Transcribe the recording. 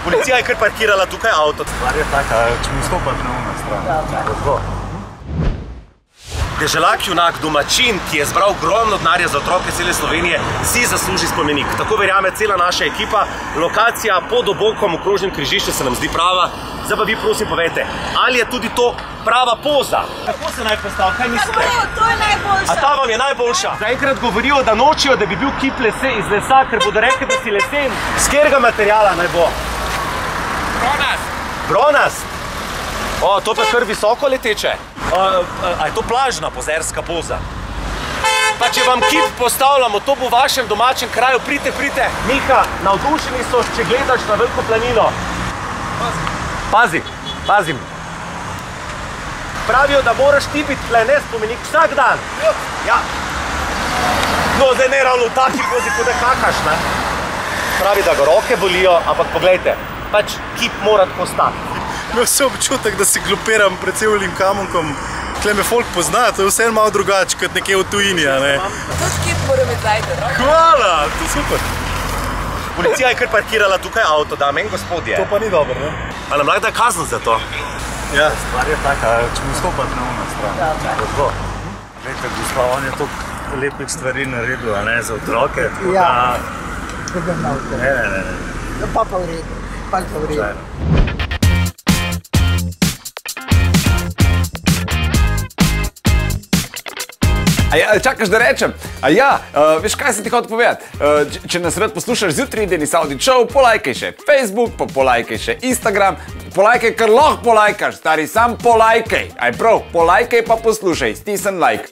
Policija je kar parkirala tukaj avto. Stvar je taka, če mi stopati na ono stran. Deželak junak, domačin, ki je zbral ogromno denarja za otroke cele Slovenije, si zasluži spomenik. Tako verjame cela naša ekipa. Lokacija pod Obokom, okrožnem križišču se nam zdi prava. Zdaj pa vi prosim povejte, ali je tudi to prava poza? Kako se naj postavi? Kaj mislite? Tako, to je najboljša. A ta vam je najboljša? Zaenkrat govorijo, da nočijo, da bi bil kip iz lesa, ker bodo rekli, da si lesen. Z katerega materiala naj bo? Bronast. Bronast? O, to pa kar visoko leteče. A je to plažna pozerska poza? Pa če vam kip postavljamo, to bo v vašem domačem kraju, pridite. Miha, navdušeni so, če gledaš na Veliko planino. Pazim. Pravijo, da moraš ti biti tle, ne spomenik, vsak dan. Ja. No, zdaj ne ravno v taki pozi, kot da kakaš, ne? Pravi, da ga roke bolijo, ampak poglejte, pač kip mora tako stati. Imel sem občutek, da si glopiram pred celim kamonkom. Tle me folk pozna, to je vse malo drugače, kot nekje v tujini, a ne? Tudi kip mora biti zajde, no? Hvala, to je super. Policija je kar parkirala tukaj avto, dame in gospodje. To pa ni dobro, ne? A nam lahko da kazen za to? Ja, stvar je taka, če mi stopati na ono stran. Glejte, gospa, on je toliko lepih stvari naredil, a ne, za otroke. Ja, pridem na avto. Ne. Pa v redu, pa v redu. Čakaš, da rečem? Veš, kaj sem ti hotel povedati? Če nas rad poslušaš zjutraj, Denis Audić Show, polajkaj še Facebook, pa polajkaj še Instagram. Polajkaj, kar lahko polajkaš, stari, sam polajkaj. Aj prav, polajkaj pa poslušaj, stisni like.